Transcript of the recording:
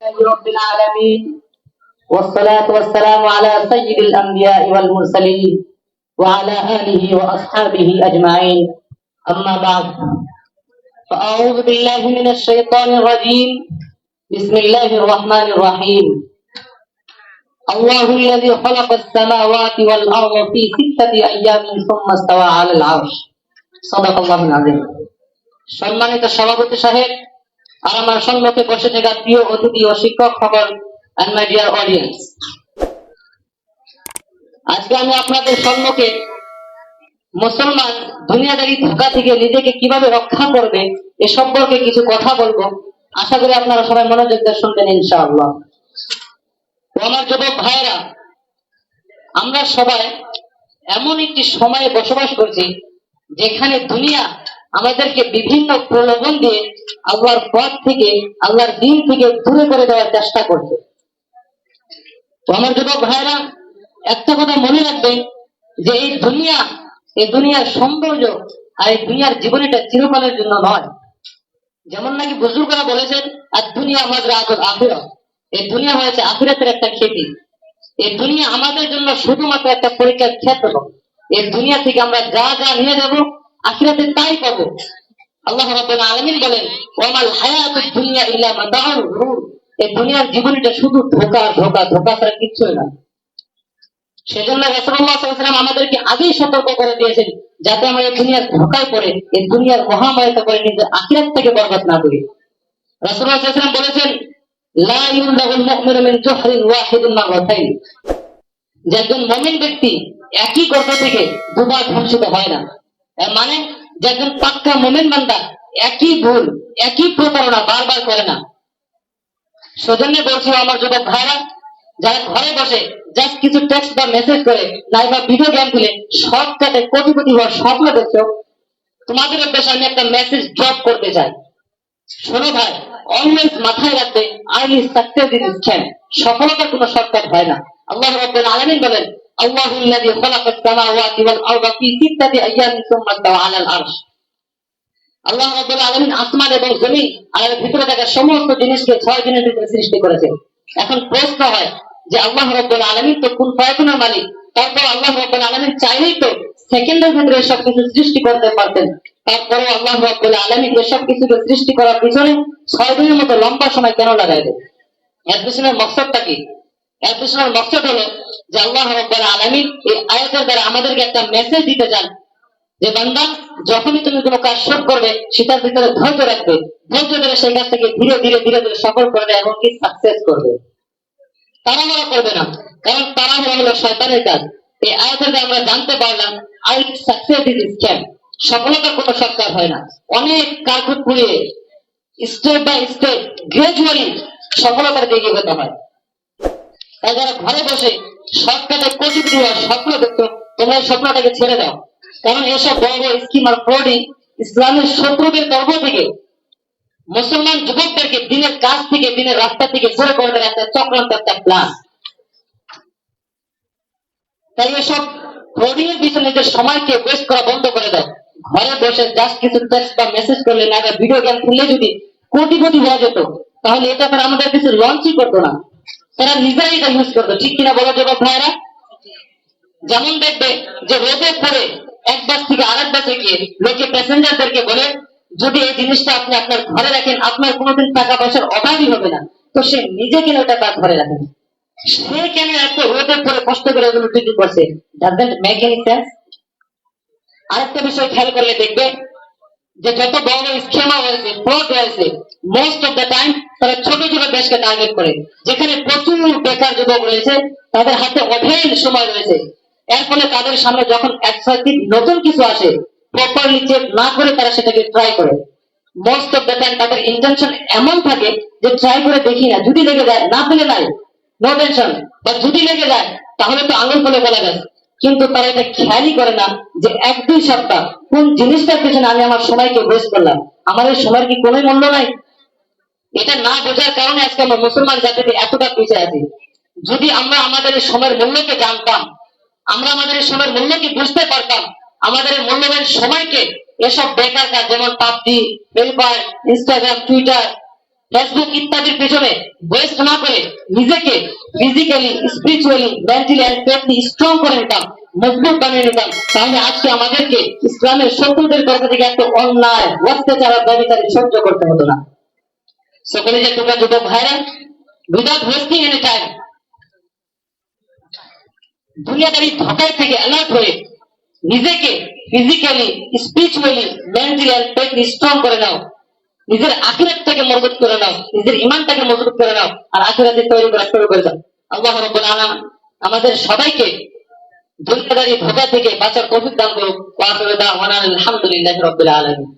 رب العالمين والصلاة والسلام على سيد الأنبياء والمرسلين وعلى آله وأصحابه أجمعين أما بعد فأعوذ بالله من الشيطان الرجيم بسم الله الرحمن الرحيم الله الذي خلق السماوات والأرض في 6 أيام ثم استوى على العرش صدق الله العظيم সম্মানিত সভাপতি সাহেব আর আমার সম্মুখে বসে থাকা প্রিয় অতিথি ও শিক্ষক সকল and my dear audience, আজকে আমি আপনাদের সম্মুখে মুসলমান দুনিয়াদারি ধোঁকা থেকে নিজেকে কিভাবে রক্ষা করবে এ সম্পর্কে কিছু কথা বলবো। আশা করি আপনারা সবাই মনোযোগ দিয়ে শুনবেন ইনশাআল্লাহ। তো আমার যুবক ভাইরা, আমরা সবাই এমন একটি সময়ে বসবাস করছি যেখানে দুনিয়া আমাদেরকে বিভিন্ন প্রলোভন দিয়ে আল্লাহর পথ থেকে, আল্লাহর দিন থেকে দূরে করে দেওয়ার চেষ্টা করছে। তো আমার যুবক ভাইরা, একটা কথা মনে রাখবেন যে এই দুনিয়ার সৌন্দর্য আর এই দুনিয়ার জীবন এটা চিরকালের জন্য নয়। যেমন নাকি বুজুর্গরা বলেছেন, আর দুনিয়া মাযরাআতুল আখিরাহ, এই দুনিয়া হয়েছে আখিরাতের একটা খেতি। এই দুনিয়া আমাদের জন্য শুধুমাত্র একটা পরীক্ষার ক্ষেত্র। এই দুনিয়া থেকে আমরা যা যা নিয়ে যাব আখিরাতে তাই পাবো। আল্লাহ রাব্বুল আলামিন বলেন, ওয়ামাল হায়াতুদ দুনিয়া ইল্লা মাতাউল গুরুর, এই দুনিয়ার জীবনটা শুধু ধোঁকা ধোঁকা ধোঁকা ছাড়া কিছুই না। সেজন্য রাসূলুল্লাহ সাল্লাল্লাহু আলাইহি ওয়াসাল্লাম আমাদেরকে আগেই সতর্ক করে দিয়েছেন যাতে আমরা এই দুনিয়ার ধোঁকায় পড়ে, এই দুনিয়ার মহামায়াতে পড়ে নিজের আখিরাত থেকে বরবাদ না করি। রাসূলুল্লাহ সাল্লাল্লাহু আলাইহি ওয়াসাল্লাম বলেছেন, লা ইউলাগুল মুমিনু মিন জুহরিন ওয়াহিদিন মাররাতাইন, যে একজন মুমিন ব্যক্তি একই গর্ত থেকে দুবার ধ্বংসিত হয় না। এর মানে যে একজন পাক্কা মুমিন বান্দা একই ভুল, একই প্রতারণা বারবার করে না। সেজন্য বলছি আমার যুবক ভাইরা, যারা ঘরে বসে জাস্ট কিছু টেক্সট বা মেসেজ করে নাই বা ভিডিও গেম খেলে শর্টকাটে কোটিপতি হওয়ার স্বপ্ন দেখছো, তোমাদের উদ্দেশ্যে আমি একটা মেসেজ ড্রপ করতে চাই। শোনো ভাই, অলওয়েজ মাথায় রাখবে, আর্লি সাকসেস ইজ স্ক্যাম, সফলতার কোনো শর্টকাট হয় না। আল্লাহ রাব্বুল আলামিন বলেন, আল্লাহুল্লাযী খালাকাস সামাওয়াতি ওয়াল আরদা ফি 6 আইয়ামিন সুম্মা ইসতাওয়া আলাল আরশ। আল্লাহ রাব্বুল আলামিন আসমান এবং জমিন আর এর ভিতরে থাকা সমস্ত জিনিসকে 6 দিনের ভিতরে সৃষ্টি করেছেন। এখন প্রশ্ন হয় যে আল্লাহ রাব্বুল আলামিন তো কুন ফায়াকুনের মালিক, তারপর আল্লাহ রাব্বুল আলামিন চাইলেই তো সেকেন্ডের ভিতরে সব কিছু সৃষ্টি করতে পারতেন। তারপরে আল্লাহ রাব্বুল আলামিন এসব কিছুকে সৃষ্টি করার পিছনে 6 দিনের মতো লম্বা সময় কেন লাগাইলেন? এর পিছনের মকসদটা কি? এর পিছনের মকসদ হলো যে আল্লাহ রাব্বুল আলামিন এই আয়াতের দ্বারা আমাদেরকে একটা মেসেজ দিতে চান যে বান্দা, যখনই তুমি কোনো কাজ শুরু করবে সেটার ভিতরে ধৈর্য রাখবে, ধৈর্য ধরে সেই কাজ থেকে ধীরে ধীরে ধীরে ধীরে সফল করবে এবং কি সাকসেস করবে। তাড়াহুড়া করবে না, কারণ তাড়াহুড়া হলো শয়তানের কাজ। এই আয়াতের দ্বারা আমরা জানতে পারলাম আর সাকসেস ইজ স্ক্যাম, সফলতার কোনো শর্টকাট হয় না। অনেক কারকুট পুড়িয়ে স্টেপ বাই স্টেপ গ্রাজুয়ালি সফলতার দিকে এগোতে হয়। তাই যারা ঘরে বসে শর্টকাটে কোটিপতি হওয়ার স্বপ্ন দেখছো, তোমরা এই স্বপ্নটাকে ছেড়ে দাও। কারণ এসব বড় বড় স্কিম আর ফ্রডই ইসলামের শত্রুদের তরফ থেকে মুসলমান যুবকদেরকে দিনের কাজ থেকে, দিনের রাস্তা থেকে সরে করে দেওয়ার একটা চক্রান্ত, একটা প্ল্যান। তাই এসব ফ্রডিং এর পিছনে নিজের সময়কে ওয়েস্ট করা বন্ধ করে দাও। ঘরে বসে জাস্ট কিছু টেক্সট বা মেসেজ করলে না, ভিডিও গেম খেললে যদি কোটিপতি হওয়া যেত, তাহলে এটা তারা আমাদের কিছু লঞ্চই করতো না, তারা নিজেরাই এটা ইউজ করতো। ঠিক কিনা বলো যুবক ভাইরা? যেমন দেখবে যে রোদে পড়ে এক বাস থেকে আরেক বাসে গিয়ে লোকে প্যাসেঞ্জারদেরকে বলে, যদি এই জিনিসটা আপনি আপনার ঘরে রাখেন আপনার কোনোদিন টাকা পয়সার অভাবই হবে না। তো সে নিজে কেন ওটা তার ঘরে রাখেন? সে কেন এত রোদে পড়ে কষ্ট করে এগুলো তৈরি করছে? Doesn't make any sense. আরেকটা বিষয় খেয়াল করলে দেখবে যে যত বড় বড় স্কিমার হয়েছে, ফ্রড হয়েছে, মোস্ট অফ দ্য টাইম তারা ছোট ছোট দেশকে টার্গেট করে, যেখানে প্রচুর বেকার যুবক রয়েছে, তাদের হাতে অঢেল সময় রয়েছে। এর ফলে তাদের সামনে যখন এক্সাইটিভ নতুন কিছু আসে, প্রপারলি চেক না করে তারা সেটাকে ট্রাই করে। মোস্ট অফ দ্য টাইম তাদের ইন্টেনশন এমন থাকে যে ট্রাই করে দেখি না, যদি লেগে যায়, না পেলে নাই, নো টেনশন, বা যদি লেগে যায় তাহলে তো আঙুল ফলে বলা গেছে। কিন্তু তারা এটা খেয়ালই করে না যে 1-2 সপ্তাহ কোন জিনিসটার পেছনে আমি আমার সময়কে ওয়েস্ট করলাম, আমার এই সময়ের কি কোনো মূল্য নাই? এটা না বোঝার কারণে আজকে আমরা মুসলমান জাতিতে এতটা পিছিয়ে আছি। যদি আমরা আমাদের এই সময়ের মূল্যকে জানতাম, আমরা আমাদের এই সময়ের মূল্যকে বুঝতে পারতাম, আমাদের এই মূল্যবান সময়কে এসব বেকার কাজ যেমন PUBG, Free Fire, Instagram, Twitter, Facebook ইত্যাদির পেছনে ওয়েস্ট না করে নিজেকে physically, spiritually, mentally and physically strong করে নিতাম, মজবুত বানিয়ে নিতাম, তাহলে আজকে আমাদেরকে ইসলামের শত্রুদের পক্ষ থেকে এত অন্যায়, অত্যাচার আর ব্যভিচারী সহ্য করতে হতো না। সকলে যে তোমরা যুবক ভাইরা, উইদাউট ওয়েস্টিং এনি টাইম, দুনিয়াদারি ধোঁকায় থেকে অ্যালার্ট হয়ে নিজেকে physically, spiritually, mentally and physically strong করে নাও, নিজের আখিরাতটাকে মজবুত করে নাও, নিজের ইমানটাকে মজবুত করে নাও, আর আখিরাতে তৈরি করা শুরু করে দাও। আল্লাহ রাব্বুল আলামিন আমাদের সবাইকে দুনিয়াদারি ধোঁকা থেকে বাঁচার তৌফিক দান করুক। ওয়া আখিরু দাওয়ানা আলহামদুলিল্লাহি রাব্বিল আলামিন।